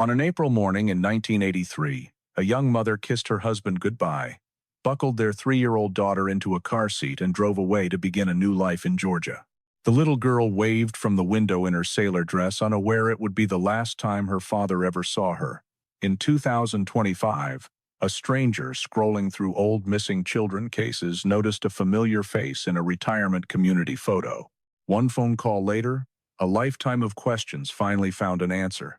On an April morning in 1983, a young mother kissed her husband goodbye, buckled their 3-year-old daughter into a car seat, and drove away to begin a new life in Georgia. The little girl waved from the window in her sailor dress, unaware it would be the last time her father ever saw her. In 2025, a stranger scrolling through old missing children cases noticed a familiar face in a retirement community photo. One phone call later, a lifetime of questions finally found an answer.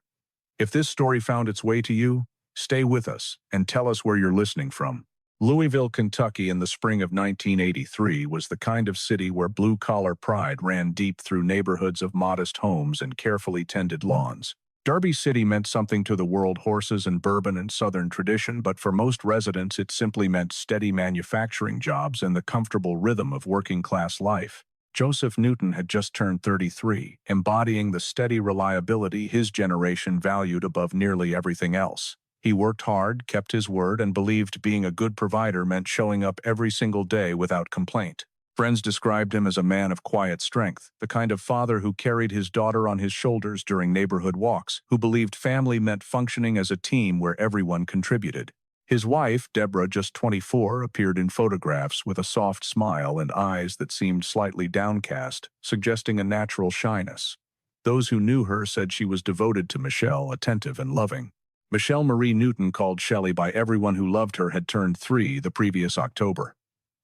If this story found its way to you, stay with us and tell us where you're listening from. Louisville, Kentucky in the spring of 1983 was the kind of city where blue-collar pride ran deep through neighborhoods of modest homes and carefully tended lawns. Derby City meant something to the world: horses and bourbon and Southern tradition, but for most residents it simply meant steady manufacturing jobs and the comfortable rhythm of working-class life. Joseph Newton had just turned 33, embodying the steady reliability his generation valued above nearly everything else. He worked hard, kept his word, and believed being a good provider meant showing up every single day without complaint. Friends described him as a man of quiet strength, the kind of father who carried his daughter on his shoulders during neighborhood walks, who believed family meant functioning as a team where everyone contributed. His wife, Deborah, just 24, appeared in photographs with a soft smile and eyes that seemed slightly downcast, suggesting a natural shyness. Those who knew her said she was devoted to Michelle, attentive and loving. Michelle Marie Newton, called Shelley by everyone who loved her, had turned 3 the previous October.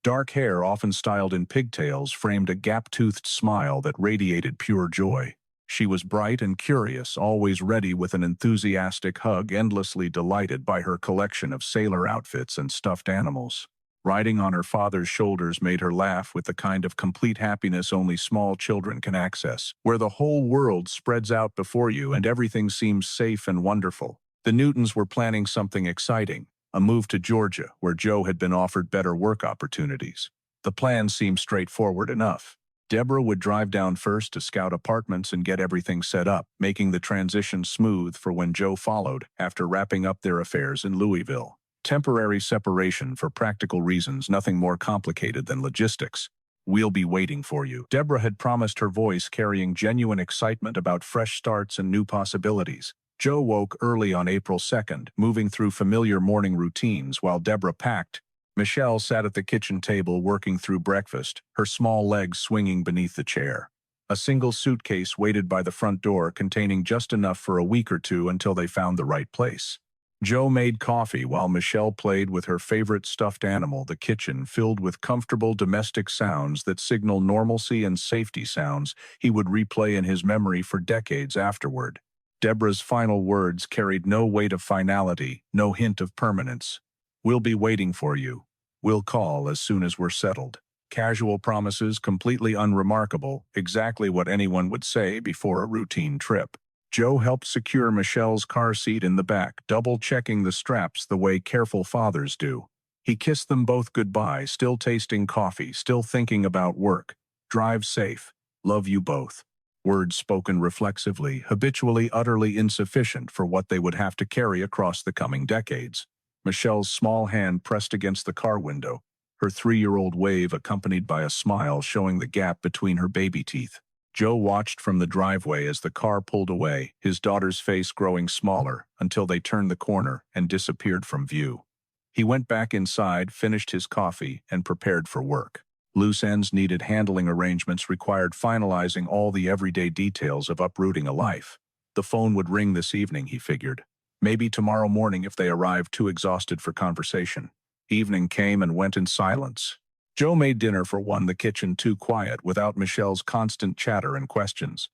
Dark hair, often styled in pigtails, framed a gap-toothed smile that radiated pure joy. She was bright and curious, always ready with an enthusiastic hug, endlessly delighted by her collection of sailor outfits and stuffed animals. Riding on her father's shoulders made her laugh with the kind of complete happiness only small children can access, where the whole world spreads out before you and everything seems safe and wonderful. The Newtons were planning something exciting, a move to Georgia, where Joe had been offered better work opportunities. The plan seemed straightforward enough. Deborah would drive down first to scout apartments and get everything set up, making the transition smooth for when Joe followed after wrapping up their affairs in Louisville. Temporary separation for practical reasons, nothing more complicated than logistics. "We'll be waiting for you," Deborah had promised, her voice carrying genuine excitement about fresh starts and new possibilities. Joe woke early on April 2nd, moving through familiar morning routines while Deborah packed. Michelle sat at the kitchen table working through breakfast, her small legs swinging beneath the chair. A single suitcase waited by the front door, containing just enough for a week or two until they found the right place. Joe made coffee while Michelle played with her favorite stuffed animal, the kitchen filled with comfortable domestic sounds that signal normalcy and safety, sounds he would replay in his memory for decades afterward. Deborah's final words carried no weight of finality, no hint of permanence. "We'll be waiting for you. We'll call as soon as we're settled." Casual promises, completely unremarkable, exactly what anyone would say before a routine trip. Joe helped secure Michelle's car seat in the back, double-checking the straps the way careful fathers do. He kissed them both goodbye, still tasting coffee, still thinking about work. "Drive safe. Love you both." Words spoken reflexively, habitually utterly insufficient for what they would have to carry across the coming decades. Michelle's small hand pressed against the car window, her 3-year-old wave accompanied by a smile showing the gap between her baby teeth. Joe watched from the driveway as the car pulled away, his daughter's face growing smaller until they turned the corner and disappeared from view. He went back inside, finished his coffee, and prepared for work. Loose ends needed handling, arrangements required finalizing, all the everyday details of uprooting a life. The phone would ring this evening, he figured. Maybe tomorrow morning if they arrived too exhausted for conversation. Evening came and went in silence. Joe made dinner for one, the kitchen too quiet without Michelle's constant chatter and questions.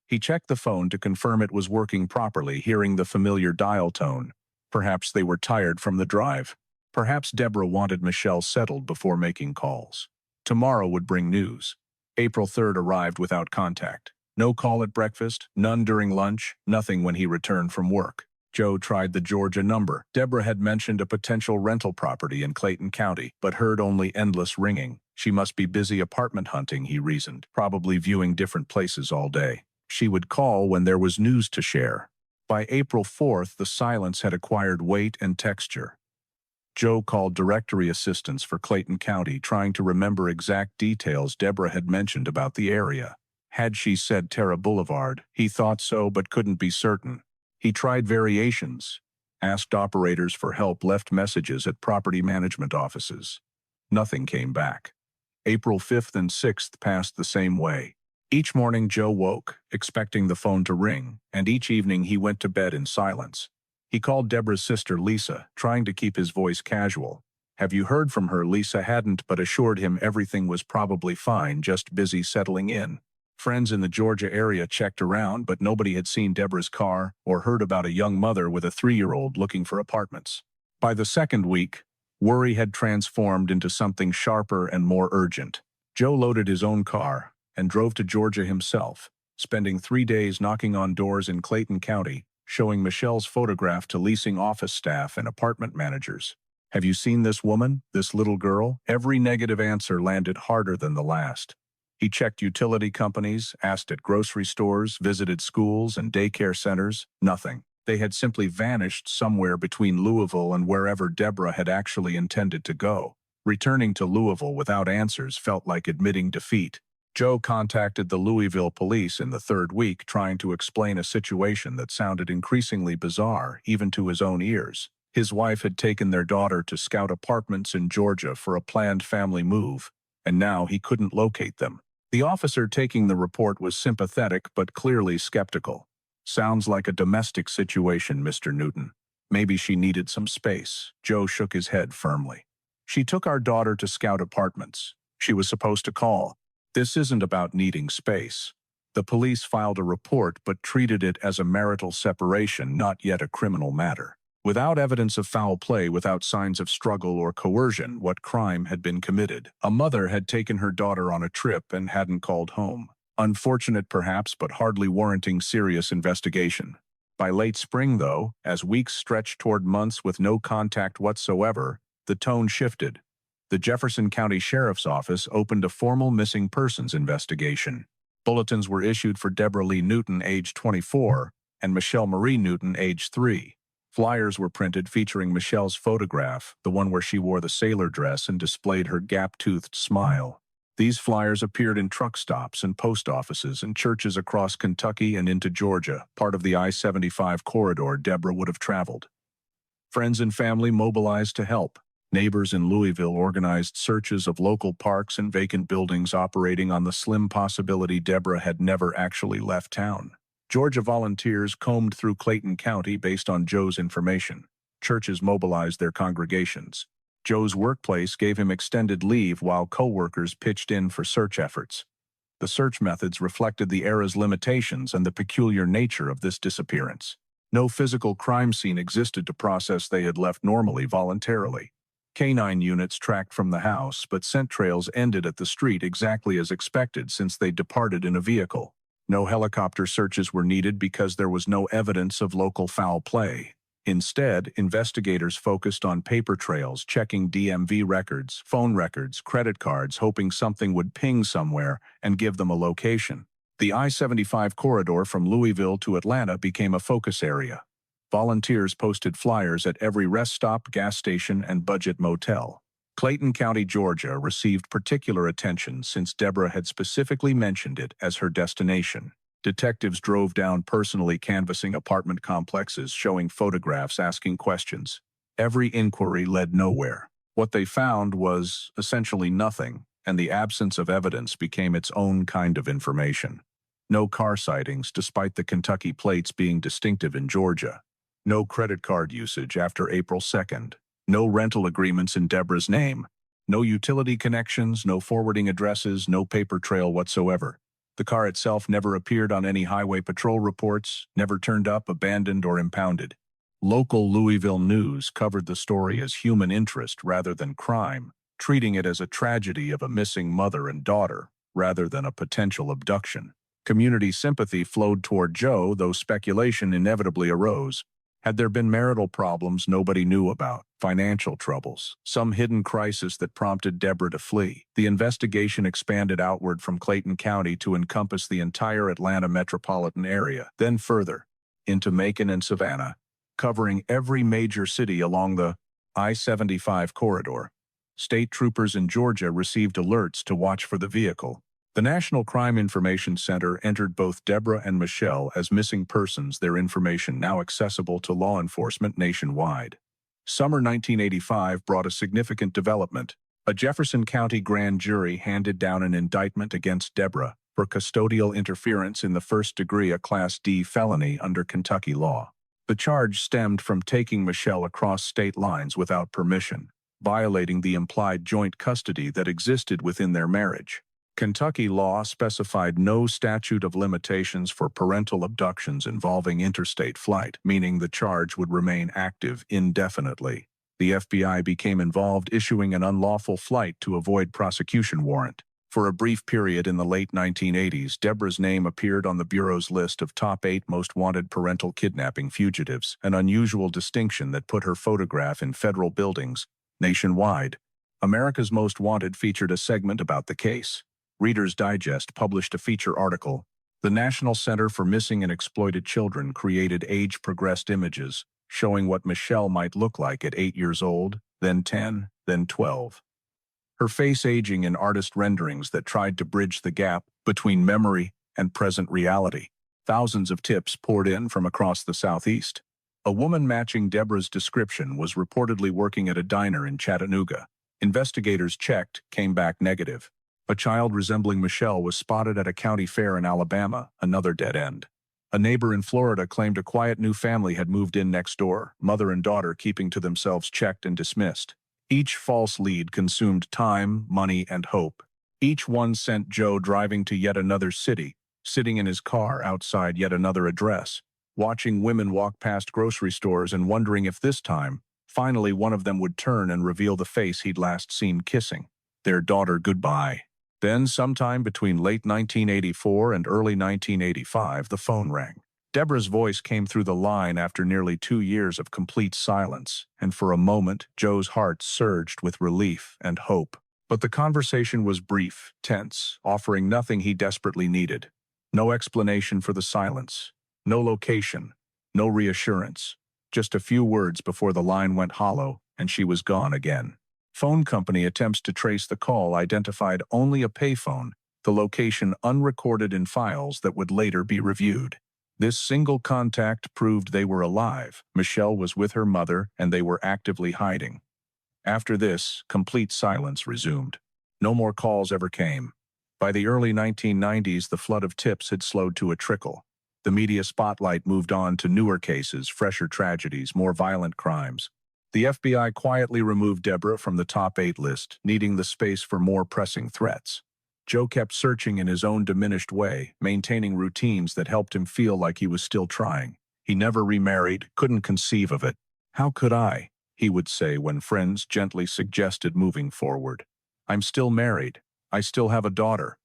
He checked the phone to confirm it was working properly, hearing the familiar dial tone. Perhaps they were tired from the drive. Perhaps Deborah wanted Michelle settled before making calls. Tomorrow would bring news. April 3rd arrived without contact. No call at breakfast, none during lunch, nothing when he returned from work. Joe tried the Georgia number. Deborah had mentioned a potential rental property in Clayton County, but heard only endless ringing. She must be busy apartment hunting, he reasoned, probably viewing different places all day. She would call when there was news to share. By April 4th, the silence had acquired weight and texture. Joe called directory assistants for Clayton County, trying to remember exact details Deborah had mentioned about the area. Had she said Terra Boulevard? He thought so, but couldn't be certain. He tried variations, asked operators for help, left messages at property management offices. Nothing came back. April 5th and 6th passed the same way. Each morning Joe woke, expecting the phone to ring, and each evening he went to bed in silence. He called Deborah's sister Lisa, trying to keep his voice casual. "Have you heard from her?" Lisa hadn't, but assured him everything was probably fine, just busy settling in. Friends in the Georgia area checked around, but nobody had seen Deborah's car or heard about a young mother with a 3-year-old looking for apartments. By the second week, worry had transformed into something sharper and more urgent. Joe loaded his own car and drove to Georgia himself, spending 3 days knocking on doors in Clayton County, showing Michelle's photograph to leasing office staff and apartment managers. "Have you seen this woman, this little girl?" Every negative answer landed harder than the last. He checked utility companies, asked at grocery stores, visited schools and daycare centers. Nothing. They had simply vanished somewhere between Louisville and wherever Deborah had actually intended to go. Returning to Louisville without answers felt like admitting defeat. Joe contacted the Louisville police in the 3rd week, trying to explain a situation that sounded increasingly bizarre, even to his own ears. His wife had taken their daughter to scout apartments in Georgia for a planned family move, and now he couldn't locate them. The officer taking the report was sympathetic but clearly skeptical. "Sounds like a domestic situation, Mr. Newton. Maybe she needed some space." Joe shook his head firmly. "She took our daughter to scout apartments. She was supposed to call. This isn't about needing space." The police filed a report but treated it as a marital separation, not yet a criminal matter. Without evidence of foul play, without signs of struggle or coercion, what crime had been committed? A mother had taken her daughter on a trip and hadn't called home. Unfortunate perhaps, but hardly warranting serious investigation. By late spring, though, as weeks stretched toward months with no contact whatsoever, the tone shifted. The Jefferson County Sheriff's Office opened a formal missing persons investigation. Bulletins were issued for Deborah Lee Newton, age 24, and Michelle Marie Newton, age 3. Flyers were printed featuring Michelle's photograph, the one where she wore the sailor dress and displayed her gap-toothed smile. These flyers appeared in truck stops and post offices and churches across Kentucky and into Georgia, part of the I-75 corridor Deborah would have traveled. Friends and family mobilized to help. Neighbors in Louisville organized searches of local parks and vacant buildings, operating on the slim possibility Deborah had never actually left town. Georgia volunteers combed through Clayton County based on Joe's information. Churches mobilized their congregations. Joe's workplace gave him extended leave while co-workers pitched in for search efforts. The search methods reflected the era's limitations and the peculiar nature of this disappearance. No physical crime scene existed to process they had left normally voluntarily. Canine units tracked from the house, but scent trails ended at the street exactly as expected since they departed in a vehicle. No helicopter searches were needed because there was no evidence of local foul play. Instead, investigators focused on paper trails, checking DMV records, phone records, credit cards, hoping something would ping somewhere and give them a location. The I-75 corridor from Louisville to Atlanta became a focus area. Volunteers posted flyers at every rest stop, gas station, and budget motel. Clayton County, Georgia received particular attention since Deborah had specifically mentioned it as her destination. Detectives drove down personally, canvassing apartment complexes, showing photographs, asking questions. Every inquiry led nowhere. What they found was essentially nothing, and the absence of evidence became its own kind of information. No car sightings, despite the Kentucky plates being distinctive in Georgia. No credit card usage after April 2nd. No rental agreements in Deborah's name. No utility connections, no forwarding addresses, no paper trail whatsoever. The car itself never appeared on any highway patrol reports, never turned up, abandoned, or impounded. Local Louisville news covered the story as human interest rather than crime, treating it as a tragedy of a missing mother and daughter, rather than a potential abduction. Community sympathy flowed toward Joe, though speculation inevitably arose. Had there been marital problems nobody knew about, financial troubles, some hidden crisis that prompted Deborah to flee? The investigation expanded outward from Clayton County to encompass the entire Atlanta metropolitan area, then further, into Macon and Savannah, covering every major city along the I-75 corridor. State troopers in Georgia received alerts to watch for the vehicle. The National Crime Information Center entered both Deborah and Michelle as missing persons, their information now accessible to law enforcement nationwide. Summer 1985 brought a significant development. A Jefferson County grand jury handed down an indictment against Deborah for custodial interference in the first degree, a Class D felony under Kentucky law. The charge stemmed from taking Michelle across state lines without permission, violating the implied joint custody that existed within their marriage. Kentucky law specified no statute of limitations for parental abductions involving interstate flight, meaning the charge would remain active indefinitely. The FBI became involved, issuing an unlawful flight to avoid prosecution warrant. For a brief period in the late 1980s, Deborah's name appeared on the Bureau's list of top 8 most wanted parental kidnapping fugitives, an unusual distinction that put her photograph in federal buildings nationwide. America's Most Wanted featured a segment about the case. Reader's Digest published a feature article. The National Center for Missing and Exploited Children created age-progressed images, showing what Michelle might look like at 8 years old, then 10, then 12. Her face aging in artist renderings that tried to bridge the gap between memory and present reality. Thousands of tips poured in from across the Southeast. A woman matching Deborah's description was reportedly working at a diner in Chattanooga. Investigators checked, came back negative. A child resembling Michelle was spotted at a county fair in Alabama, another dead end. A neighbor in Florida claimed a quiet new family had moved in next door, mother and daughter keeping to themselves, checked and dismissed. Each false lead consumed time, money, and hope. Each one sent Joe driving to yet another city, sitting in his car outside yet another address, watching women walk past grocery stores and wondering if this time, finally one of them would turn and reveal the face he'd last seen kissing their daughter goodbye. Then, sometime between late 1984 and early 1985, the phone rang. Deborah's voice came through the line after nearly 2 years of complete silence, and for a moment, Joe's heart surged with relief and hope. But the conversation was brief, tense, offering nothing he desperately needed. No explanation for the silence, no location, no reassurance. Just a few words before the line went hollow, and she was gone again. Phone company attempts to trace the call identified only a payphone, the location unrecorded in files that would later be reviewed. This single contact proved they were alive. Michelle was with her mother, and they were actively hiding. After this, complete silence resumed. No more calls ever came. By the early 1990s, the flood of tips had slowed to a trickle. The media spotlight moved on to newer cases, fresher tragedies, more violent crimes. The FBI quietly removed Deborah from the top 8 list, needing the space for more pressing threats. Joe kept searching in his own diminished way, maintaining routines that helped him feel like he was still trying. He never remarried, couldn't conceive of it. "How could I?" he would say when friends gently suggested moving forward. "I'm still married. I still have a daughter."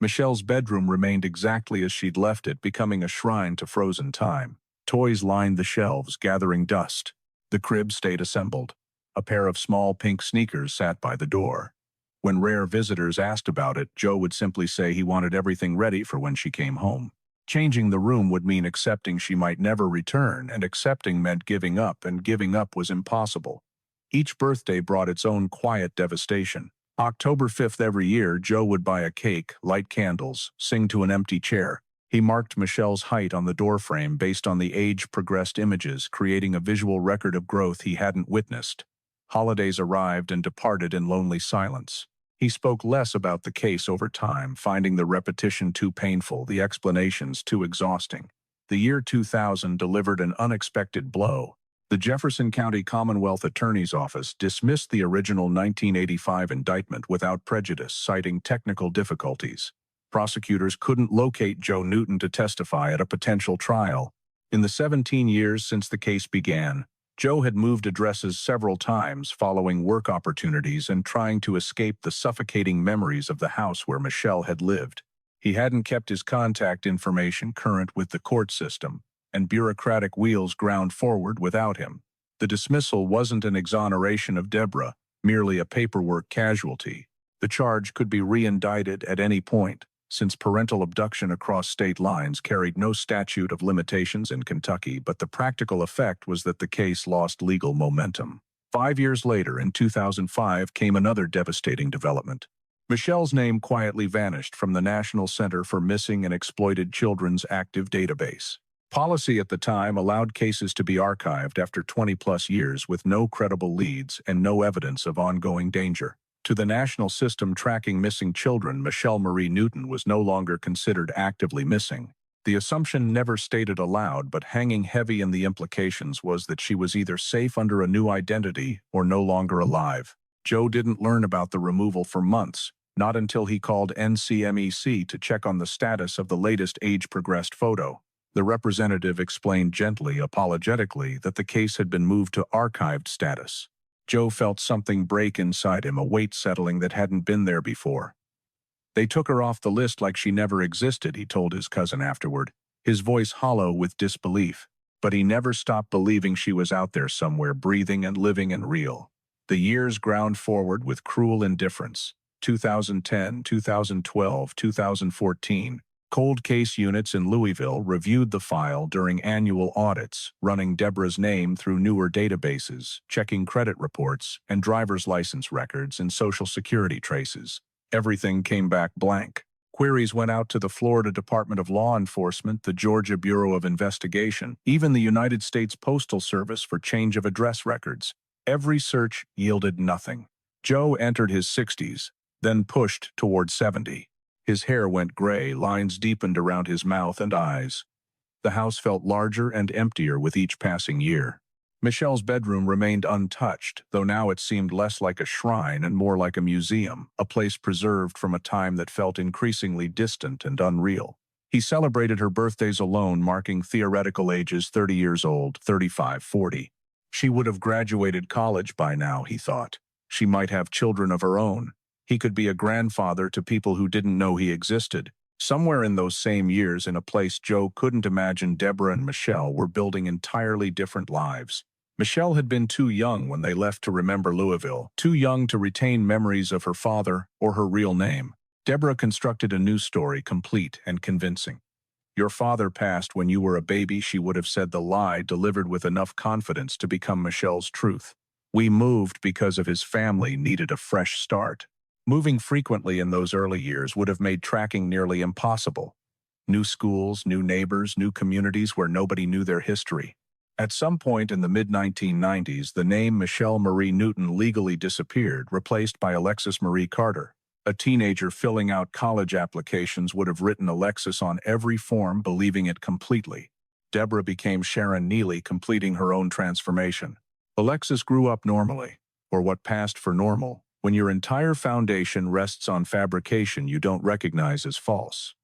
Michelle's bedroom remained exactly as she'd left it, becoming a shrine to frozen time. Toys lined the shelves, gathering dust. The crib stayed assembled. A pair of small pink sneakers sat by the door. When rare visitors asked about it, Joe would simply say he wanted everything ready for when she came home. Changing the room would mean accepting she might never return, and accepting meant giving up, and giving up was impossible. Each birthday brought its own quiet devastation. October 5th every year, Joe would buy a cake, light candles, sing to an empty chair. He marked Michelle's height on the doorframe based on the age-progressed images, creating a visual record of growth he hadn't witnessed. Holidays arrived and departed in lonely silence. He spoke less about the case over time, finding the repetition too painful, the explanations too exhausting. The year 2000 delivered an unexpected blow. The Jefferson County Commonwealth Attorney's Office dismissed the original 1985 indictment without prejudice, citing technical difficulties. Prosecutors couldn't locate Joe Newton to testify at a potential trial. In the 17 years since the case began, Joe had moved addresses several times, following work opportunities and trying to escape the suffocating memories of the house where Michelle had lived. He hadn't kept his contact information current with the court system, and bureaucratic wheels ground forward without him. The dismissal wasn't an exoneration of Deborah, merely a paperwork casualty. The charge could be re-indicted at any point, since parental abduction across state lines carried no statute of limitations in Kentucky, but the practical effect was that the case lost legal momentum. 5 years later, in 2005, came another devastating development. Michelle's name quietly vanished from the National Center for Missing and Exploited Children's active database. Policy at the time allowed cases to be archived after 20-plus years with no credible leads and no evidence of ongoing danger. To the national system tracking missing children, Michelle Marie Newton was no longer considered actively missing. The assumption, never stated aloud but hanging heavy in the implications, was that she was either safe under a new identity or no longer alive. Joe didn't learn about the removal for months, not until he called NCMEC to check on the status of the latest age-progressed photo. The representative explained gently, apologetically, that the case had been moved to archived status. Joe felt something break inside him, a weight settling that hadn't been there before. "They took her off the list like she never existed," he told his cousin afterward, his voice hollow with disbelief. But he never stopped believing she was out there somewhere, breathing and living and real. The years ground forward with cruel indifference. 2010, 2012, 2014. Cold case units in Louisville reviewed the file during annual audits, running Deborah's name through newer databases, checking credit reports and driver's license records and Social Security traces. Everything came back blank. Queries went out to the Florida Department of Law Enforcement, the Georgia Bureau of Investigation, even the United States Postal Service for change of address records. Every search yielded nothing. Joe entered his 60s, then pushed toward 70. His hair went gray, lines deepened around his mouth and eyes. The house felt larger and emptier with each passing year. Michelle's bedroom remained untouched, though now it seemed less like a shrine and more like a museum, a place preserved from a time that felt increasingly distant and unreal. He celebrated her birthdays alone, marking theoretical ages: 30 years old, 35, 40. She would have graduated college by now, he thought. She might have children of her own. He could be a grandfather to people who didn't know he existed. Somewhere in those same years, in a place Joe couldn't imagine, Deborah and Michelle were building entirely different lives. Michelle had been too young when they left to remember Louisville, too young to retain memories of her father or her real name. Deborah constructed a new story, complete and convincing. "Your father passed when you were a baby," she would have said, the lie delivered with enough confidence to become Michelle's truth. "We moved because of his family needed a fresh start." Moving frequently in those early years would have made tracking nearly impossible. New schools, new neighbors, new communities where nobody knew their history. At some point in the mid-1990s, the name Michelle Marie Newton legally disappeared, replaced by Alexis Marie Carter. A teenager filling out college applications would have written Alexis on every form, believing it completely. Deborah became Sharon Neely, completing her own transformation. Alexis grew up normally, or what passed for normal, when your entire foundation rests on fabrication you don't recognize as false.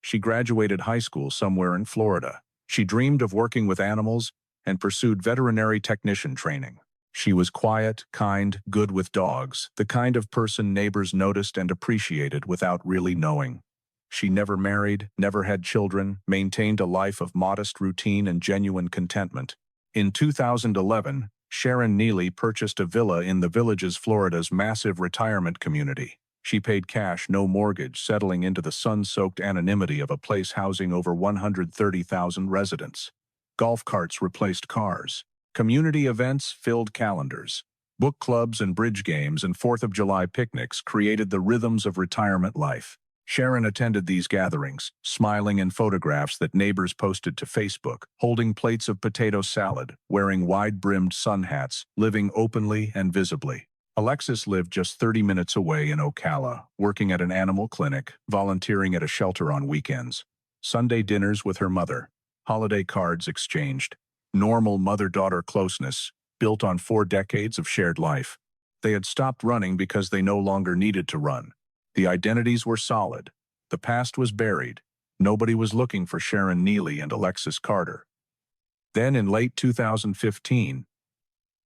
She graduated high school somewhere in Florida. She dreamed of working with animals and pursued veterinary technician training. She was quiet, kind, good with dogs, the kind of person neighbors noticed and appreciated without really knowing. She never married, never had children, maintained a life of modest routine and genuine contentment. In 2011, Sharon Neely purchased a villa in the Villages, Florida's massive retirement community. She paid cash, no mortgage, settling into the sun-soaked anonymity of a place housing over 130,000 residents. Golf carts replaced cars. Community events filled calendars. Book clubs and bridge games and 4th of July picnics created the rhythms of retirement life. Sharon attended these gatherings, smiling in photographs that neighbors posted to Facebook, holding plates of potato salad, wearing wide-brimmed sun hats, living openly and visibly. Alexis lived just 30 minutes away in Ocala, working at an animal clinic, volunteering at a shelter on weekends. Sunday dinners with her mother, holiday cards exchanged. Normal mother-daughter closeness, built on 4 decades of shared life. They had stopped running because they no longer needed to run. The identities were solid. The past was buried. Nobody was looking for Sharon Neely and Alexis Carter. Then in late 2015,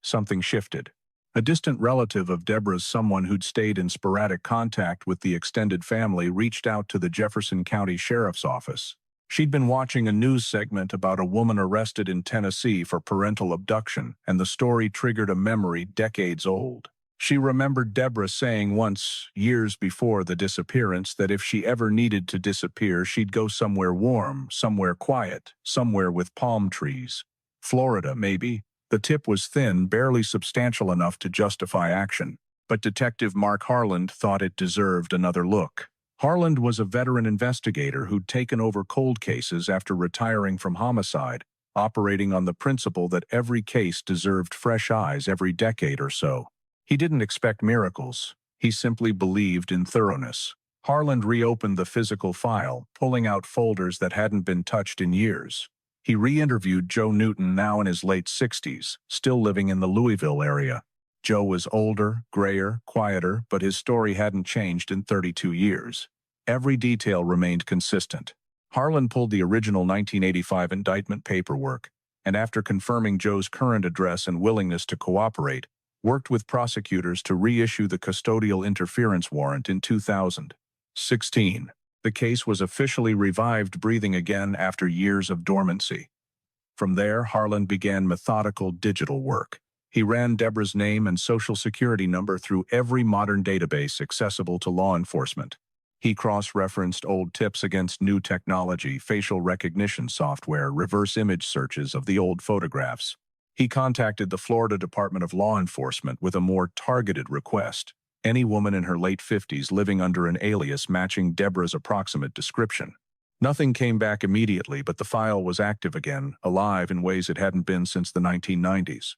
something shifted. A distant relative of Deborah's, someone who'd stayed in sporadic contact with the extended family, reached out to the Jefferson County Sheriff's Office. She'd been watching a news segment about a woman arrested in Tennessee for parental abduction, and the story triggered a memory decades old. She remembered Deborah saying once, years before the disappearance, that if she ever needed to disappear, she'd go somewhere warm, somewhere quiet, somewhere with palm trees. Florida, maybe. The tip was thin, barely substantial enough to justify action. but Detective Mark Harland thought it deserved another look. Harland was a veteran investigator who'd taken over cold cases after retiring from homicide, operating on the principle that every case deserved fresh eyes every decade or so. He didn't expect miracles. He simply believed in thoroughness. Harland reopened the physical file, pulling out folders that hadn't been touched in years. He re-interviewed Joe Newton, now in his late 60s, still living in the Louisville area. Joe was older, grayer, quieter, but his story hadn't changed in 32 years. Every detail remained consistent. Harland pulled the original 1985 indictment paperwork, and after confirming Joe's current address and willingness to cooperate, worked with prosecutors to reissue the custodial interference warrant in 2016. The case was officially revived, breathing again after years of dormancy. From there, Harland began methodical digital work. He ran Deborah's name and social security number through every modern database accessible to law enforcement. He cross-referenced old tips against new technology, facial recognition software, reverse image searches of the old photographs. He contacted the Florida Department of Law Enforcement with a more targeted request: any woman in her late 50s living under an alias matching Deborah's approximate description. Nothing came back immediately, but the file was active again, alive in ways it hadn't been since the 1990s.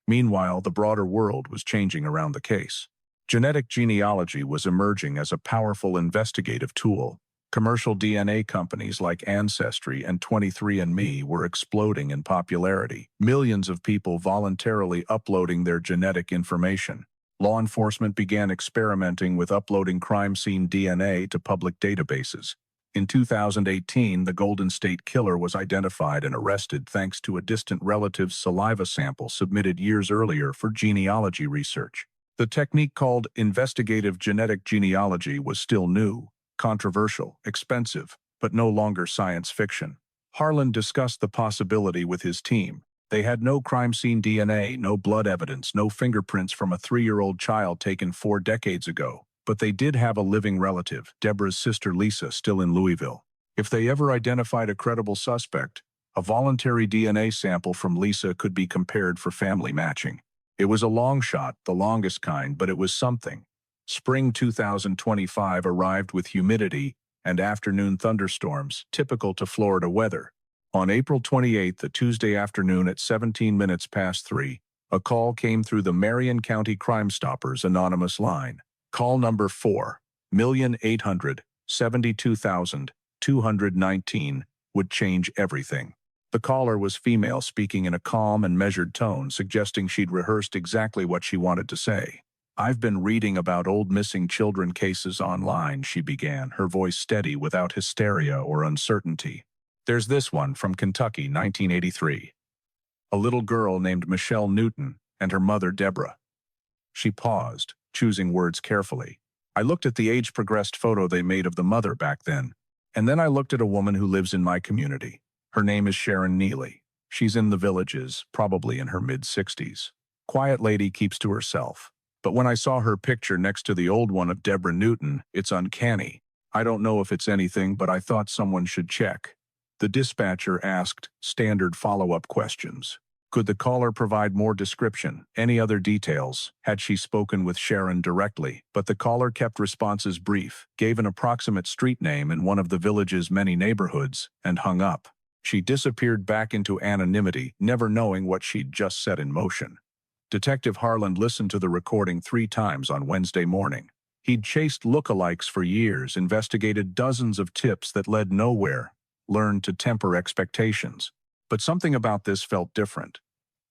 Meanwhile, the broader world was changing around the case. Genetic genealogy was emerging as a powerful investigative tool. Commercial DNA companies like Ancestry and 23andMe were exploding in popularity, millions of people voluntarily uploading their genetic information. Law enforcement began experimenting with uploading crime scene DNA to public databases. In 2018, the Golden State Killer was identified and arrested thanks to a distant relative's saliva sample submitted years earlier for genealogy research. The technique, called investigative genetic genealogy, was still new, controversial, expensive, but no longer science fiction. Harland discussed the possibility with his team. They had no crime scene DNA, no blood evidence, no fingerprints from a 3-year-old child taken 4 decades ago. But they did have a living relative, Deborah's sister Lisa, still in Louisville. If they ever identified a credible suspect, a voluntary DNA sample from Lisa could be compared for family matching. It was a long shot, the longest kind, but it was something. Spring 2025 arrived with humidity and afternoon thunderstorms, typical to Florida weather. On April 28th, a Tuesday afternoon at 17 minutes past 3, a call came through the Marion County Crime Stoppers anonymous line. Call number 4,872,219 would change everything. The caller was female, speaking in a calm and measured tone, suggesting she'd rehearsed exactly what she wanted to say. "I've been reading about old missing children cases online," she began, her voice steady without hysteria or uncertainty. "There's this one from Kentucky, 1983. A little girl named Michelle Newton and her mother Deborah." She paused, choosing words carefully. "I looked at the age-progressed photo they made of the mother back then, and then I looked at a woman who lives in my community. Her name is Sharon Neely. She's in the Villages, probably in her mid-60s. Quiet lady, keeps to herself. But when I saw her picture next to the old one of Deborah Newton, it's uncanny. I don't know if it's anything, but I thought someone should check." The dispatcher asked standard follow-up questions. Could the caller provide more description, any other details? Had she spoken with Sharon directly? But the caller kept responses brief, gave an approximate street name in one of the village's many neighborhoods, and hung up. She disappeared back into anonymity, never knowing what she'd just set in motion. Detective Harland listened to the recording 3 times on Wednesday morning. He'd chased lookalikes for years, investigated dozens of tips that led nowhere, learned to temper expectations. But something about this felt different.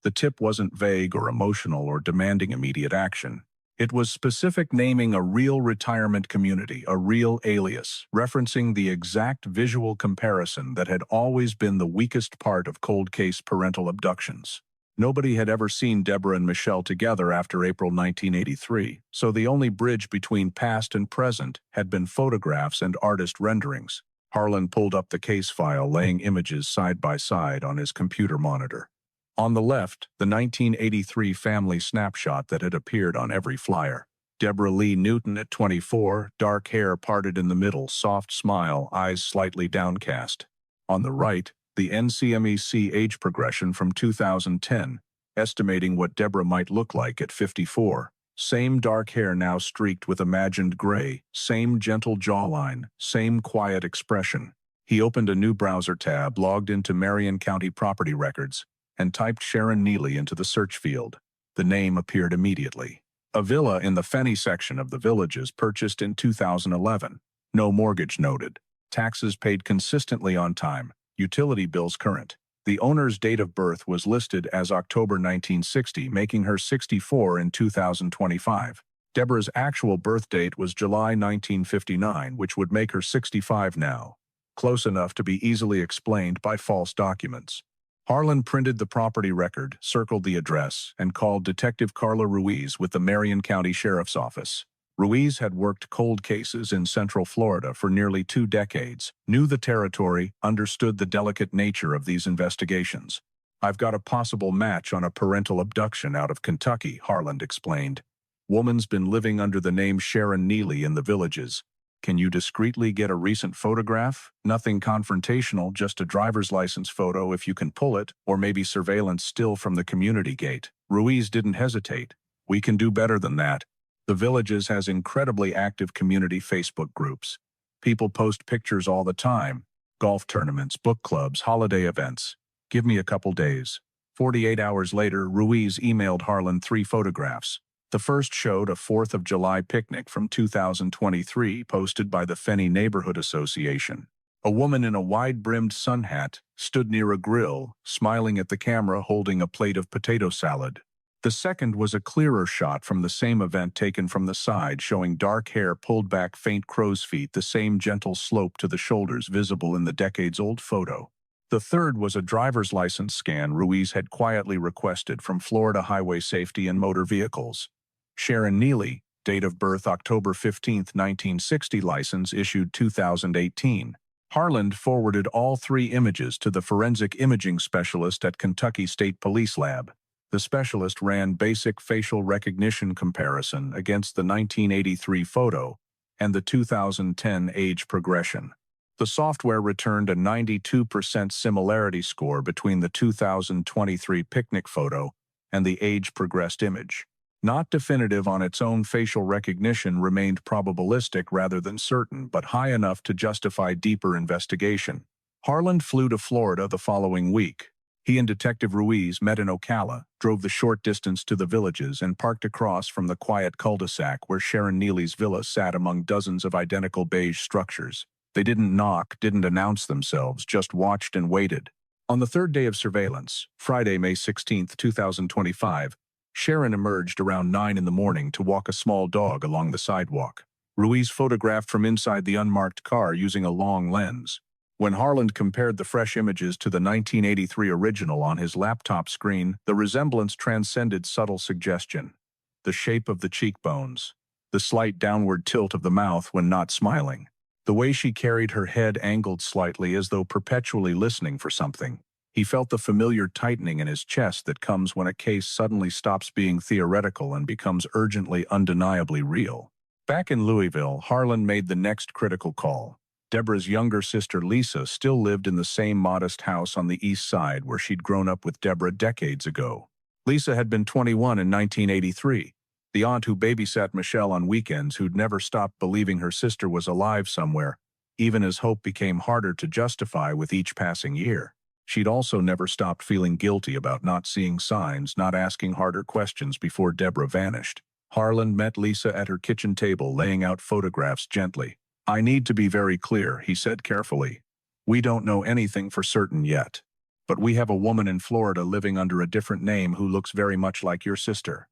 The tip wasn't vague or emotional or demanding immediate action. It was specific, naming a real retirement community, a real alias, referencing the exact visual comparison that had always been the weakest part of cold case parental abductions. Nobody had ever seen Deborah and Michelle together after April 1983, so the only bridge between past and present had been photographs and artist renderings. Harland pulled up the case file, laying images side by side on his computer monitor. On the left, the 1983 family snapshot that had appeared on every flyer. Deborah Lee Newton at 24, dark hair parted in the middle, soft smile, eyes slightly downcast. On the right, the NCMEC age progression from 2010, estimating what Deborah might look like at 54. Same dark hair now streaked with imagined gray, same gentle jawline, same quiet expression. He opened a new browser tab, logged into Marion County property records, and typed Sharon Neely into the search field. The name appeared immediately. A villa in the Fenny section of the Villages purchased in 2011. No mortgage noted. Taxes paid consistently on time. Utility bills current. The owner's date of birth was listed as October 1960, making her 64 in 2025. Deborah's actual birth date was July 1959, which would make her 65 now. Close enough to be easily explained by false documents. Harlan printed the property record, circled the address, and called Detective Carla Ruiz with the Marion County Sheriff's Office. Ruiz had worked cold cases in Central Florida for nearly 2 decades, knew the territory, understood the delicate nature of these investigations. "I've got a possible match on a parental abduction out of Kentucky," Harlan explained. "Woman's been living under the name Sharon Neely in the Villages. Can you discreetly get a recent photograph? Nothing confrontational, just a driver's license photo if you can pull it, or maybe surveillance still from the community gate." Ruiz didn't hesitate. "We can do better than that. The Villages has incredibly active community Facebook groups. People post pictures all the time. Golf tournaments, book clubs, holiday events. Give me a couple days." 48 hours later, Ruiz emailed Harlan 3 photographs. The first showed a 4th of July picnic from 2023 posted by the Fenny Neighborhood Association. A woman in a wide-brimmed sun hat stood near a grill, smiling at the camera holding a plate of potato salad. The second was a clearer shot from the same event taken from the side, showing dark hair pulled back, faint crow's feet, the same gentle slope to the shoulders visible in the decades-old photo. The third was a driver's license scan Ruiz had quietly requested from Florida Highway Safety and Motor Vehicles. Sharon Neely, date of birth October 15, 1960, license issued 2018. Harlan forwarded all 3 images to the forensic imaging specialist at Kentucky State Police Lab. The specialist ran basic facial recognition comparison against the 1983 photo and the 2010 age progression. The software returned a 92% similarity score between the 2023 picnic photo and the age-progressed image. Not definitive on its own, facial recognition remained probabilistic rather than certain, but high enough to justify deeper investigation. Harlan flew to Florida the following week. He and Detective Ruiz met in Ocala, drove the short distance to the Villages, and parked across from the quiet cul-de-sac where Sharon Neely's villa sat among dozens of identical beige structures. They didn't knock, didn't announce themselves, just watched and waited. On the 3rd day of surveillance, Friday, May 16, 2025, Sharon emerged around 9 in the morning to walk a small dog along the sidewalk. Ruiz photographed from inside the unmarked car using a long lens. When Harlan compared the fresh images to the 1983 original on his laptop screen, the resemblance transcended subtle suggestion. The shape of the cheekbones, the slight downward tilt of the mouth when not smiling, the way she carried her head angled slightly as though perpetually listening for something. He felt the familiar tightening in his chest that comes when a case suddenly stops being theoretical and becomes urgently, undeniably real. Back in Louisville, Harlan made the next critical call. Deborah's younger sister Lisa still lived in the same modest house on the east side where she'd grown up with Deborah decades ago. Lisa had been 21 in 1983, the aunt who babysat Michelle on weekends, who'd never stopped believing her sister was alive somewhere, even as hope became harder to justify with each passing year. She'd also never stopped feeling guilty about not seeing signs, not asking harder questions before Deborah vanished. Harlan met Lisa at her kitchen table, laying out photographs gently. "I need to be very clear," he said carefully. "We don't know anything for certain yet, but we have a woman in Florida living under a different name who looks very much like your sister.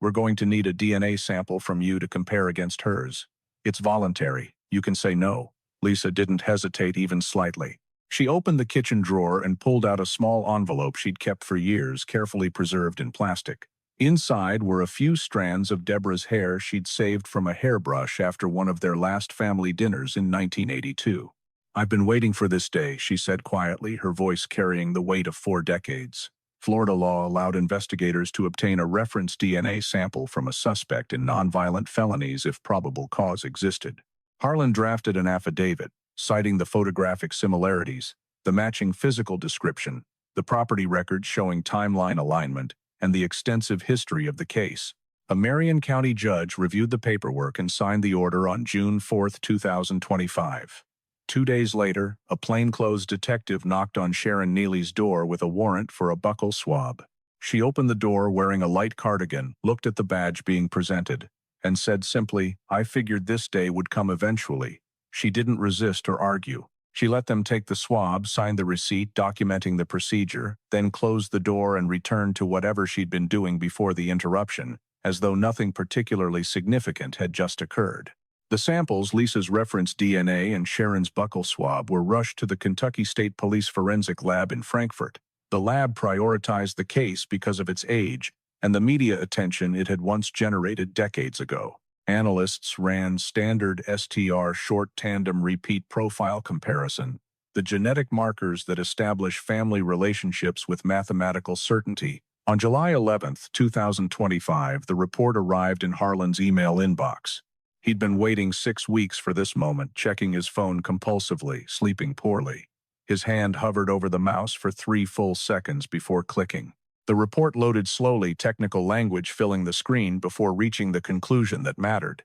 We're going to need a DNA sample from you to compare against hers. It's voluntary. You can say no." Lisa didn't hesitate even slightly. She opened the kitchen drawer and pulled out a small envelope she'd kept for years, carefully preserved in plastic. Inside were a few strands of Deborah's hair she'd saved from a hairbrush after one of their last family dinners in 1982. "I've been waiting for this day," she said quietly, her voice carrying the weight of 4 decades. Florida law allowed investigators to obtain a reference DNA sample from a suspect in nonviolent felonies if probable cause existed. Harlan drafted an affidavit, citing the photographic similarities, the matching physical description, the property records showing timeline alignment, and the extensive history of the case. A Marion County judge reviewed the paperwork and signed the order on June 4, 2025. 2 days later, a plainclothes detective knocked on Sharon Neely's door with a warrant for a buccal swab. She opened the door wearing a light cardigan, looked at the badge being presented, and said simply, "I figured this day would come eventually." She didn't resist or argue. She let them take the swab, signed the receipt documenting the procedure, then closed the door and returned to whatever she'd been doing before the interruption, as though nothing particularly significant had just occurred. The samples, Lisa's reference DNA and Sharon's buccal swab, were rushed to the Kentucky State Police Forensic Lab in Frankfort. The lab prioritized the case because of its age and the media attention it had once generated decades ago. Analysts ran standard STR short tandem repeat profile comparison, the genetic markers that establish family relationships with mathematical certainty. On July 11, 2025, the report arrived in Harlan's email inbox. He'd been waiting 6 weeks for this moment, checking his phone compulsively, sleeping poorly. His hand hovered over the mouse for 3 full seconds before clicking. The report loaded slowly, technical language filling the screen before reaching the conclusion that mattered.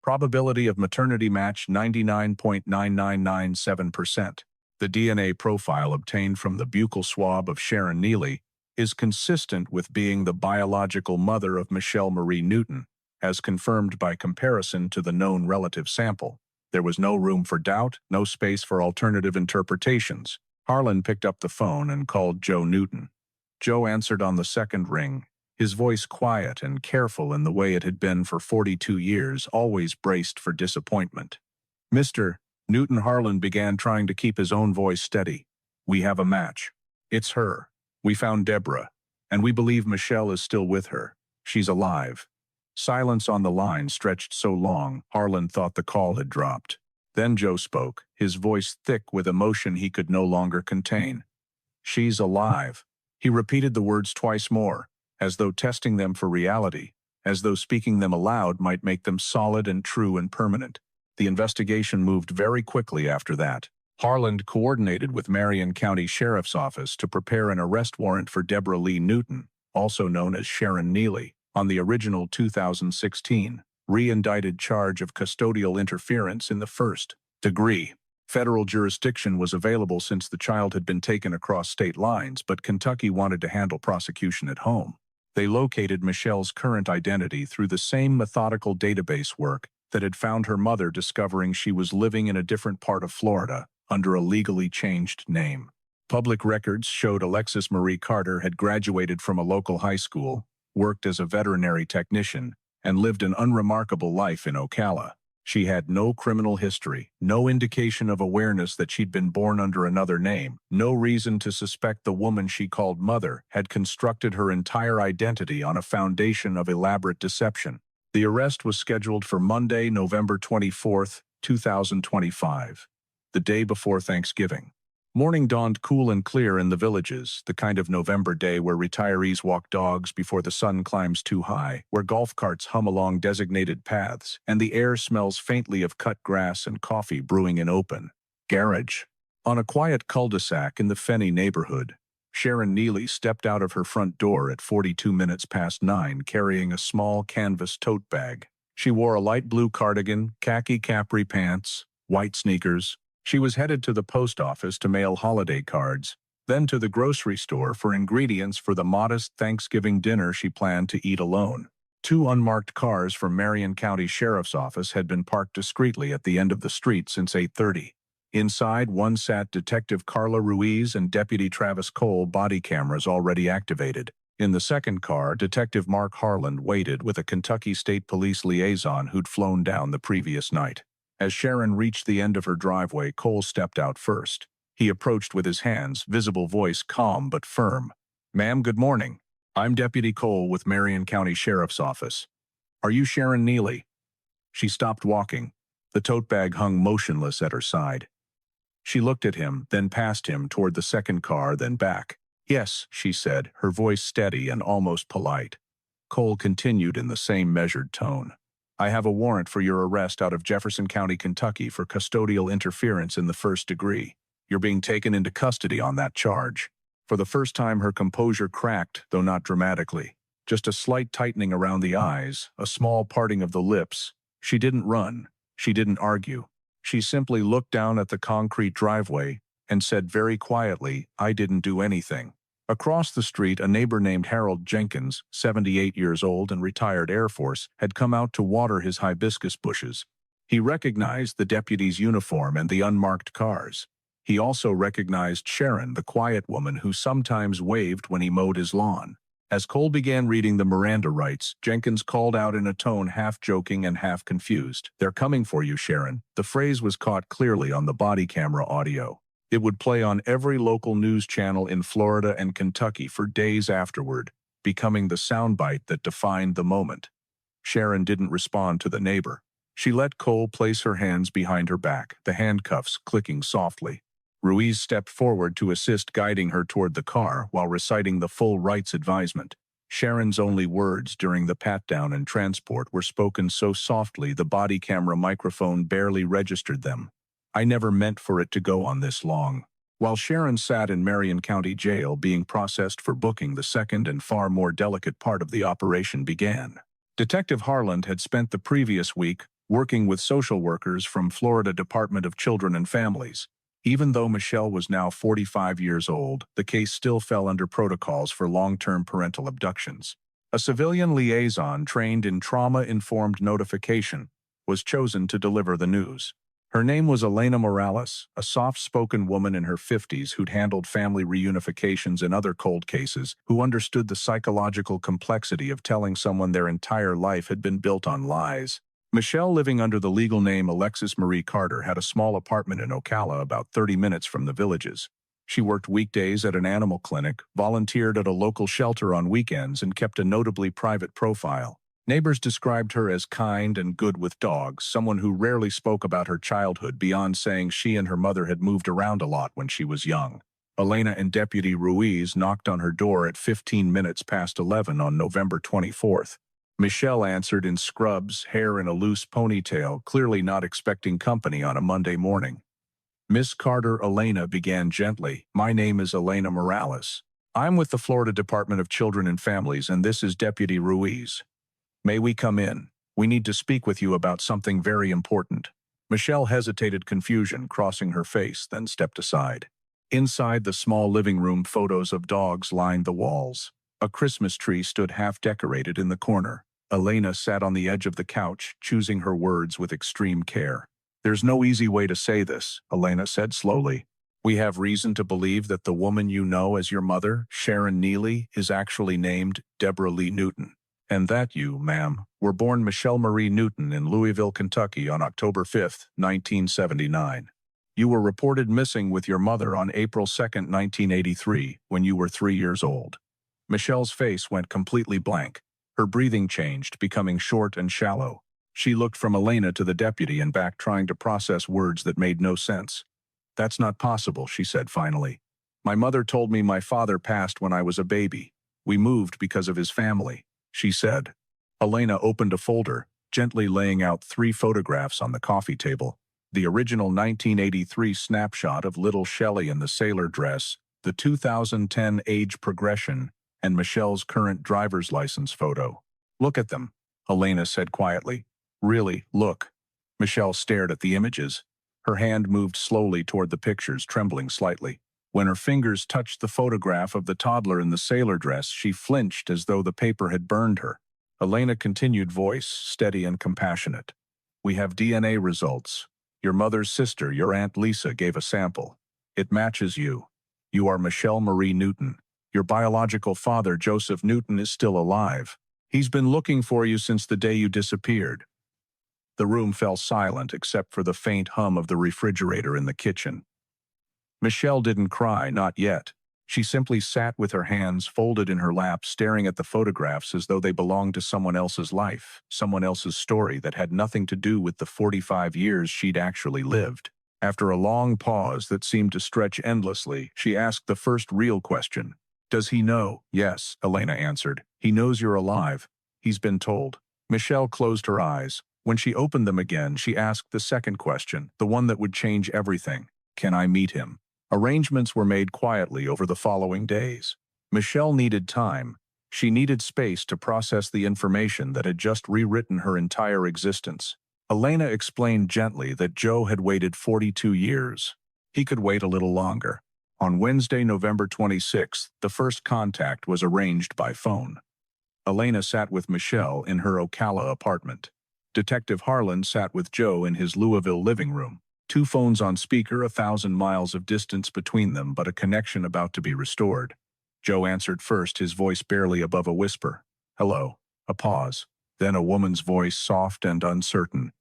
Probability of maternity match 99.9997%. The DNA profile obtained from the buccal swab of Sharon Neely is consistent with being the biological mother of Michelle Marie Newton, as confirmed by comparison to the known relative sample. There was no room for doubt, no space for alternative interpretations. Harlan picked up the phone and called Joe Newton. Joe answered on the second ring, his voice quiet and careful in the way it had been for 42 years, always braced for disappointment. "Mr. Newton," Harlan began, trying to keep his own voice steady. "We have a match. It's her. We found Deborah, and we believe Michelle is still with her. She's alive." Silence on the line stretched so long, Harlan thought the call had dropped. Then Joe spoke, his voice thick with emotion he could no longer contain. "She's alive." He repeated the words twice more, as though testing them for reality, as though speaking them aloud might make them solid and true and permanent. The investigation moved very quickly after that. Harlan coordinated with Marion County Sheriff's Office to prepare an arrest warrant for Deborah Lee Newton, also known as Sharon Neely, on the original 2016, re-indicted charge of custodial interference in the first degree. Federal jurisdiction was available since the child had been taken across state lines, but Kentucky wanted to handle prosecution at home. They located Michelle's current identity through the same methodical database work that had found her mother, discovering she was living in a different part of Florida under a legally changed name. Public records showed Alexis Marie Carter had graduated from a local high school, worked as a veterinary technician, and lived an unremarkable life in Ocala. She had no criminal history, no indication of awareness that she'd been born under another name, no reason to suspect the woman she called mother had constructed her entire identity on a foundation of elaborate deception. The arrest was scheduled for Monday, November 24, 2025, the day before Thanksgiving. Morning dawned cool and clear in the villages, the kind of November day where retirees walk dogs before the sun climbs too high, where golf carts hum along designated paths, and the air smells faintly of cut grass and coffee brewing in open garage. On a quiet cul-de-sac in the Fenney neighborhood, Sharon Neely stepped out of her front door at 9:42 carrying a small canvas tote bag. She wore a light blue cardigan, khaki capri pants, white sneakers. She was headed to the post office to mail holiday cards, then to the grocery store for ingredients for the modest Thanksgiving dinner she planned to eat alone. 2 unmarked cars from Marion County Sheriff's Office had been parked discreetly at the end of the street since 8:30. Inside, one sat Detective Carla Ruiz and Deputy Travis Cole, body cameras already activated. In the second car, Detective Mark Harland waited with a Kentucky State Police liaison who'd flown down the previous night. As Sharon reached the end of her driveway, Cole stepped out first. He approached with his hands, visible voice calm but firm. "Ma'am, good morning. I'm Deputy Cole with Marion County Sheriff's Office. Are you Sharon Neely?" She stopped walking. The tote bag hung motionless at her side. She looked at him, then past him toward the second car, then back. "Yes," she said, her voice steady and almost polite. Cole continued in the same measured tone. "I have a warrant for your arrest out of Jefferson County, Kentucky for custodial interference in the first degree. You're being taken into custody on that charge." For the first time, her composure cracked, though not dramatically. Just a slight tightening around the eyes, a small parting of the lips. She didn't run. She didn't argue. She simply looked down at the concrete driveway and said very quietly, "I didn't do anything." Across the street, a neighbor named Harold Jenkins, 78 years old and retired Air Force, had come out to water his hibiscus bushes. He recognized the deputy's uniform and the unmarked cars. He also recognized Sharon, the quiet woman who sometimes waved when he mowed his lawn. As Cole began reading the Miranda rights, Jenkins called out in a tone half joking and half confused, "They're coming for you, Sharon." The phrase was caught clearly on the body camera audio. It would play on every local news channel in Florida and Kentucky for days afterward, becoming the soundbite that defined the moment. Sharon didn't respond to the neighbor. She let Cole place her hands behind her back, the handcuffs clicking softly. Ruiz stepped forward to assist, guiding her toward the car while reciting the full rights advisement. Sharon's only words during the pat-down and transport were spoken so softly the body camera microphone barely registered them. "I never meant for it to go on this long." While Sharon sat in Marion County Jail being processed for booking, the second and far more delicate part of the operation began. Detective Harland had spent the previous week working with social workers from Florida Department of Children and Families. Even though Michelle was now 45 years old, the case still fell under protocols for long-term parental abductions. A civilian liaison trained in trauma-informed notification was chosen to deliver the news. Her name was Elena Morales, a soft-spoken woman in her 50s who'd handled family reunifications and other cold cases, who understood the psychological complexity of telling someone their entire life had been built on lies. Michelle, living under the legal name Alexis Marie Carter, had a small apartment in Ocala about 30 minutes from the Villages. She worked weekdays at an animal clinic, volunteered at a local shelter on weekends, and kept a notably private profile. Neighbors described her as kind and good with dogs, someone who rarely spoke about her childhood beyond saying she and her mother had moved around a lot when she was young. Elena and Deputy Ruiz knocked on her door at 15 minutes past 11 on November 24th. Michelle answered in scrubs, hair in a loose ponytail, clearly not expecting company on a Monday morning. "Miss Carter," Elena began gently, "my name is Elena Morales. I'm with the Florida Department of Children and Families, and this is Deputy Ruiz. May we come in? We need to speak with you about something very important." Michelle hesitated, confusion crossing her face, then stepped aside. Inside the small living room, photos of dogs lined the walls. A Christmas tree stood half-decorated in the corner. Elena sat on the edge of the couch, choosing her words with extreme care. "There's no easy way to say this," Elena said slowly. "We have reason to believe that the woman you know as your mother, Sharon Neely, is actually named Deborah Lee Newton. And that you, ma'am, were born Michelle Marie Newton in Louisville, Kentucky on October 5, 1979. You were reported missing with your mother on April 2, 1983, when you were 3 years old." Michelle's face went completely blank. Her breathing changed, becoming short and shallow. She looked from Elena to the deputy and back, trying to process words that made no sense. "That's not possible," she said finally. "My mother told me my father passed when I was a baby. We moved because of his family," she said. Elena opened a folder, gently laying out 3 photographs on the coffee table. The original 1983 snapshot of little Shelley in the sailor dress, the 2010 age progression, and Michelle's current driver's license photo. "Look at them," Elena said quietly. "Really, look." Michelle stared at the images. Her hand moved slowly toward the pictures, trembling slightly. When her fingers touched the photograph of the toddler in the sailor dress, she flinched as though the paper had burned her. Elena continued, voice steady and compassionate. "We have DNA results. Your mother's sister, your Aunt Lisa, gave a sample. It matches you. You are Michelle Marie Newton. Your biological father, Joseph Newton, is still alive. He's been looking for you since the day you disappeared." The room fell silent except for the faint hum of the refrigerator in the kitchen. Michelle didn't cry, not yet. She simply sat with her hands folded in her lap, staring at the photographs as though they belonged to someone else's life, someone else's story that had nothing to do with the 45 years she'd actually lived. After a long pause that seemed to stretch endlessly, she asked the first real question. "Does he know?" "Yes," Elena answered. "He knows you're alive. He's been told." Michelle closed her eyes. When she opened them again, she asked the second question, the one that would change everything. "Can I meet him?" Arrangements were made quietly over the following days. Michelle needed time. She needed space to process the information that had just rewritten her entire existence. Elena explained gently that Joe had waited 42 years. He could wait a little longer. On Wednesday, November 26th, the first contact was arranged by phone. Elena sat with Michelle in her Ocala apartment. Detective Harlan sat with Joe in his Louisville living room. Two phones on speaker, 1,000 miles of distance between them, but a connection about to be restored. Joe answered first, his voice barely above a whisper. "Hello." A pause. Then a woman's voice, soft and uncertain.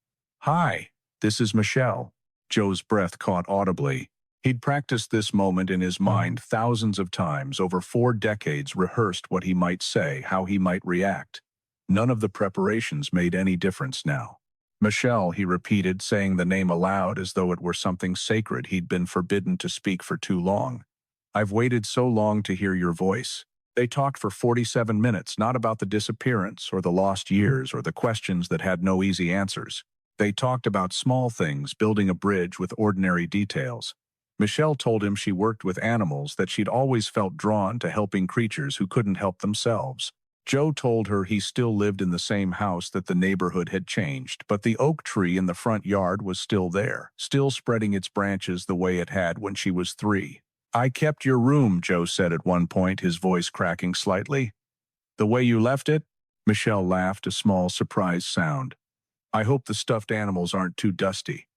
"Hi, this is Michelle." Joe's breath caught audibly. He'd practiced this moment in his mind thousands of times, over 4 decades, rehearsed what he might say, how he might react. None of the preparations made any difference now. "Michelle," he repeated, saying the name aloud as though it were something sacred he'd been forbidden to speak for too long. "I've waited so long to hear your voice." They talked for 47 minutes, not about the disappearance or the lost years or the questions that had no easy answers. They talked about small things, building a bridge with ordinary details. Michelle told him she worked with animals, that she'd always felt drawn to helping creatures who couldn't help themselves. Joe told her he still lived in the same house, that the neighborhood had changed, but the oak tree in the front yard was still there, still spreading its branches the way it had when she was 3. "I kept your room," Joe said at one point, his voice cracking slightly. "The way you left it?" Michelle laughed, a small, surprised sound. "I hope the stuffed animals aren't too dusty."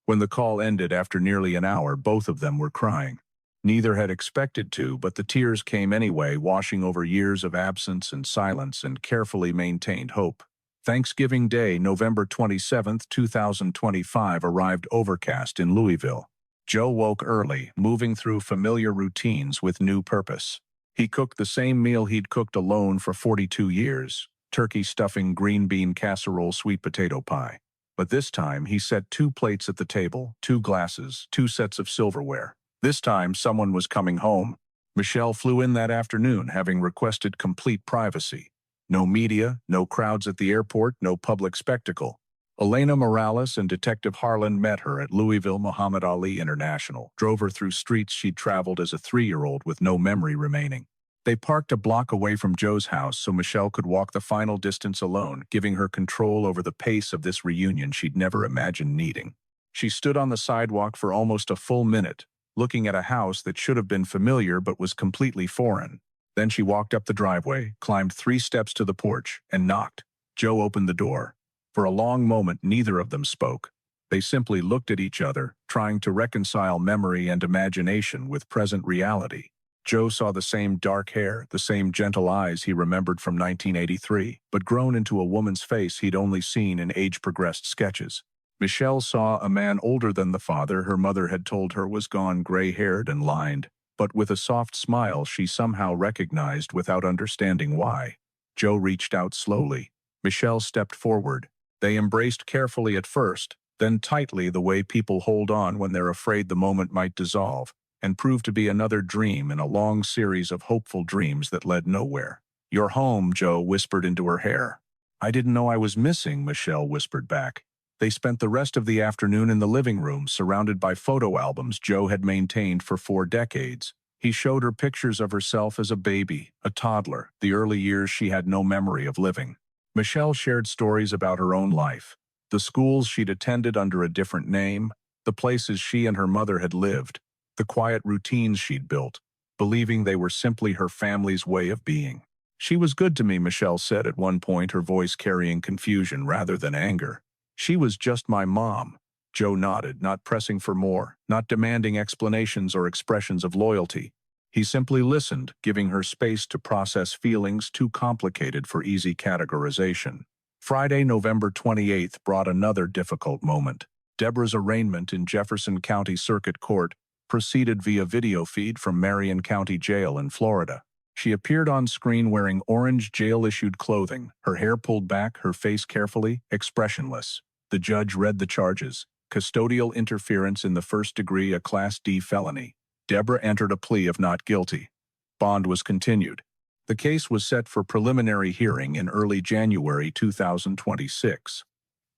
When the call ended after nearly an hour, both of them were crying. Neither had expected to, but the tears came anyway, washing over years of absence and silence and carefully maintained hope. Thanksgiving Day, November 27, 2025, arrived overcast in Louisville. Joe woke early, moving through familiar routines with new purpose. He cooked the same meal he'd cooked alone for 42 years, turkey stuffing, green bean casserole, sweet potato pie. But this time, he set 2 plates at the table, 2 glasses, 2 sets of silverware. This time, someone was coming home. Michelle flew in that afternoon, having requested complete privacy. No media, no crowds at the airport, no public spectacle. Elena Morales and Detective Harlan met her at Louisville Muhammad Ali International, drove her through streets she'd traveled as a 3-year-old with no memory remaining. They parked a block away from Joe's house so Michelle could walk the final distance alone, giving her control over the pace of this reunion she'd never imagined needing. She stood on the sidewalk for almost a full minute, looking at a house that should have been familiar but was completely foreign. Then she walked up the driveway, climbed 3 steps to the porch, and knocked. Joe opened the door. For a long moment, neither of them spoke. They simply looked at each other, trying to reconcile memory and imagination with present reality. Joe saw the same dark hair, the same gentle eyes he remembered from 1983, but grown into a woman's face he'd only seen in age-progressed sketches. Michelle saw a man older than the father her mother had told her was gone, gray-haired and lined, but with a soft smile she somehow recognized without understanding why. Joe reached out slowly. Michelle stepped forward. They embraced carefully at first, then tightly, the way people hold on when they're afraid the moment might dissolve, and proved to be another dream in a long series of hopeful dreams that led nowhere. "You're home," Joe whispered into her hair. "I didn't know I was missing," Michelle whispered back. They spent the rest of the afternoon in the living room, surrounded by photo albums Joe had maintained for 4 decades. He showed her pictures of herself as a baby, a toddler, the early years she had no memory of living. Michelle shared stories about her own life, the schools she'd attended under a different name, the places she and her mother had lived, the quiet routines she'd built, believing they were simply her family's way of being. "She was good to me," Michelle said at one point, her voice carrying confusion rather than anger. "She was just my mom." Joe nodded, not pressing for more, not demanding explanations or expressions of loyalty. He simply listened, giving her space to process feelings too complicated for easy categorization. Friday, November 28th, brought another difficult moment. Deborah's arraignment in Jefferson County Circuit Court proceeded via video feed from Marion County Jail in Florida. She appeared on screen wearing orange jail-issued clothing, her hair pulled back, her face carefully, expressionless. The judge read the charges: custodial interference in the first degree, a Class D felony. Deborah entered a plea of not guilty. Bond was continued. The case was set for preliminary hearing in early January 2026.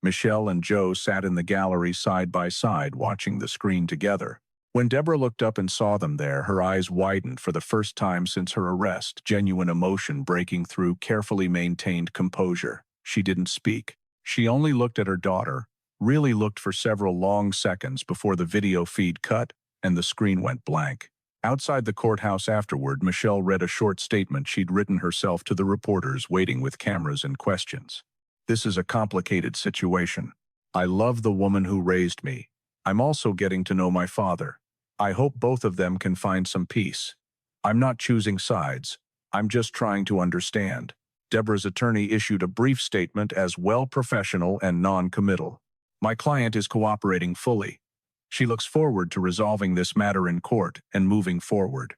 Michelle and Joe sat in the gallery side by side, watching the screen together. When Deborah looked up and saw them there, her eyes widened for the first time since her arrest, genuine emotion breaking through carefully maintained composure. She didn't speak. She only looked at her daughter, really looked for several long seconds before the video feed cut and the screen went blank. Outside the courthouse afterward, Michelle read a short statement she'd written herself to the reporters waiting with cameras and questions. "This is a complicated situation. I love the woman who raised me. I'm also getting to know my father. I hope both of them can find some peace. I'm not choosing sides. I'm just trying to understand." Deborah's attorney issued a brief statement as well professional and non-committal. "My client is cooperating fully. She looks forward to resolving this matter in court and moving forward."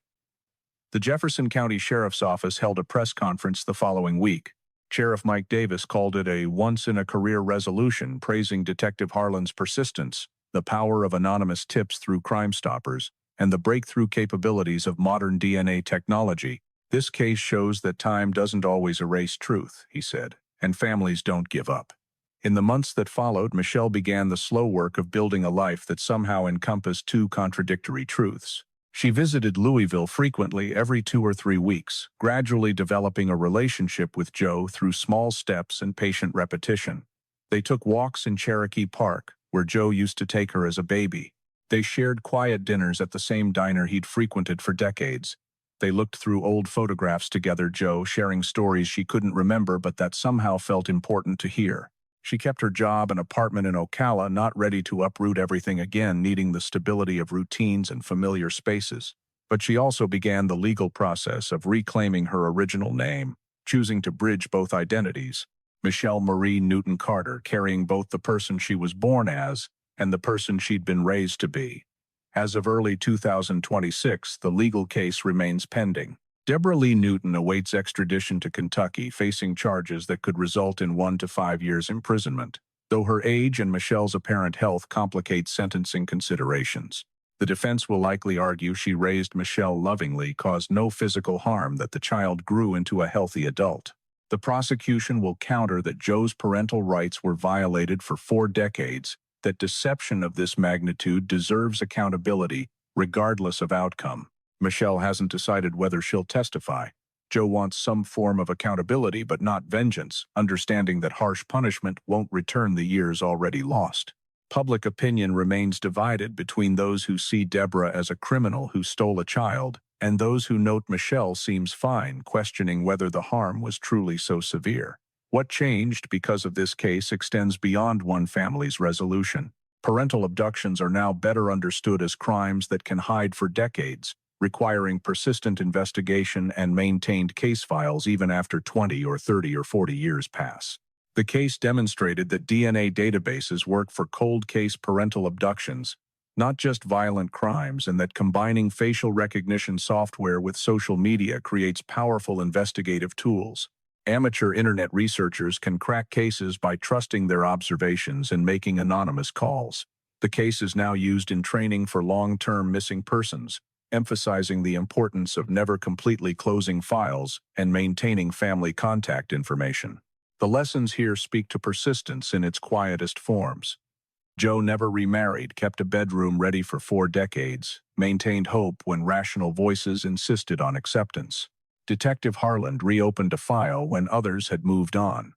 The Jefferson County Sheriff's Office held a press conference the following week. Sheriff Mike Davis called it a once-in-a-career resolution, praising Detective Harlan's persistence, the power of anonymous tips through Crime Stoppers, and the breakthrough capabilities of modern DNA technology. "This case shows that time doesn't always erase truth," he said, "and families don't give up." In the months that followed, Michelle began the slow work of building a life that somehow encompassed two contradictory truths. She visited Louisville frequently every 2 or 3 weeks, gradually developing a relationship with Joe through small steps and patient repetition. They took walks in Cherokee Park, where Joe used to take her as a baby. They shared quiet dinners at the same diner he'd frequented for decades. They looked through old photographs together, Joe sharing stories she couldn't remember but that somehow felt important to hear. She kept her job and apartment in Ocala, not ready to uproot everything again, needing the stability of routines and familiar spaces. But she also began the legal process of reclaiming her original name, choosing to bridge both identities. Michelle Marie Newton Carter, carrying both the person she was born as and the person she'd been raised to be. As of early 2026, the legal case remains pending. Deborah Lee Newton awaits extradition to Kentucky, facing charges that could result in 1 to 5 years imprisonment, though her age and Michelle's apparent health complicate sentencing considerations. The defense will likely argue she raised Michelle lovingly, caused no physical harm, that the child grew into a healthy adult. The prosecution will counter that Joe's parental rights were violated for 4 decades, that deception of this magnitude deserves accountability, regardless of outcome. Michelle hasn't decided whether she'll testify. Joe wants some form of accountability but not vengeance, understanding that harsh punishment won't return the years already lost. Public opinion remains divided between those who see Deborah as a criminal who stole a child and those who note Michelle seems fine, questioning whether the harm was truly so severe. What changed because of this case extends beyond one family's resolution. Parental abductions are now better understood as crimes that can hide for decades, requiring persistent investigation and maintained case files even after 20 or 30 or 40 years pass. The case demonstrated that DNA databases work for cold case parental abductions, not just violent crimes, and that combining facial recognition software with social media creates powerful investigative tools. Amateur internet researchers can crack cases by trusting their observations and making anonymous calls. The case is now used in training for long-term missing persons, emphasizing the importance of never completely closing files and maintaining family contact information. The lessons here speak to persistence in its quietest forms. Joe never remarried, kept a bedroom ready for 4 decades, maintained hope when rational voices insisted on acceptance. Detective Harlan reopened a file when others had moved on.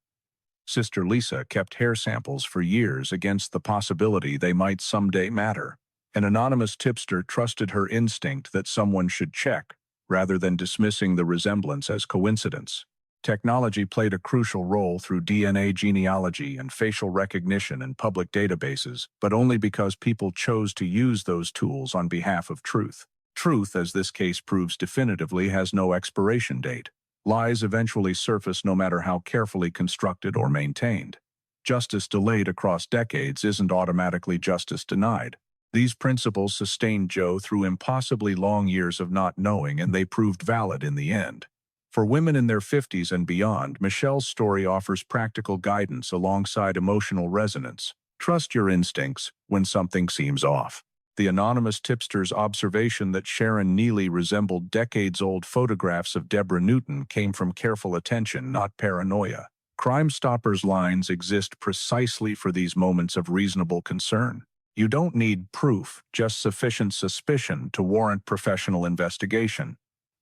Sister Lisa kept hair samples for years against the possibility they might someday matter. An anonymous tipster trusted her instinct that someone should check, rather than dismissing the resemblance as coincidence. Technology played a crucial role through DNA genealogy and facial recognition in public databases, but only because people chose to use those tools on behalf of truth. Truth, as this case proves definitively, has no expiration date. Lies eventually surface no matter how carefully constructed or maintained. Justice delayed across decades isn't automatically justice denied. These principles sustained Joe through impossibly long years of not knowing, and they proved valid in the end. For women in their 50s and beyond, Michelle's story offers practical guidance alongside emotional resonance. Trust your instincts when something seems off. The anonymous tipster's observation that Sharon Neely resembled decades-old photographs of Deborah Newton came from careful attention, not paranoia. Crime Stoppers lines exist precisely for these moments of reasonable concern. You don't need proof, just sufficient suspicion to warrant professional investigation.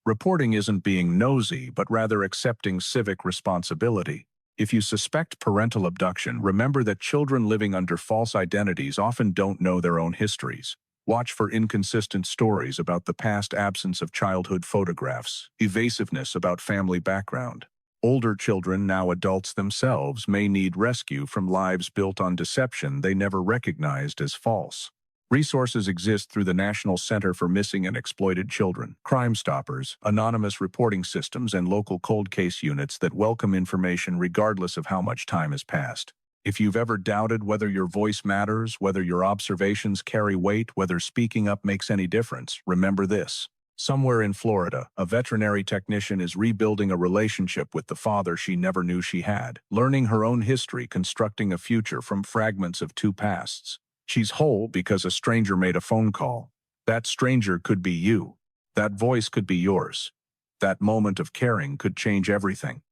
Reporting isn't being nosy, but rather accepting civic responsibility. If you suspect parental abduction, remember that children living under false identities often don't know their own histories. Watch for inconsistent stories about the past, absence of childhood photographs, evasiveness about family background. Older children, now adults themselves, may need rescue from lives built on deception they never recognized as false. Resources exist through the National Center for Missing and Exploited Children, Crime Stoppers, anonymous reporting systems, and local cold case units that welcome information regardless of how much time has passed. If you've ever doubted whether your voice matters, whether your observations carry weight, whether speaking up makes any difference, remember this. Somewhere in Florida, a veterinary technician is rebuilding a relationship with the father she never knew she had, learning her own history, constructing a future from fragments of two pasts. She's whole because a stranger made a phone call. That stranger could be you. That voice could be yours. That moment of caring could change everything.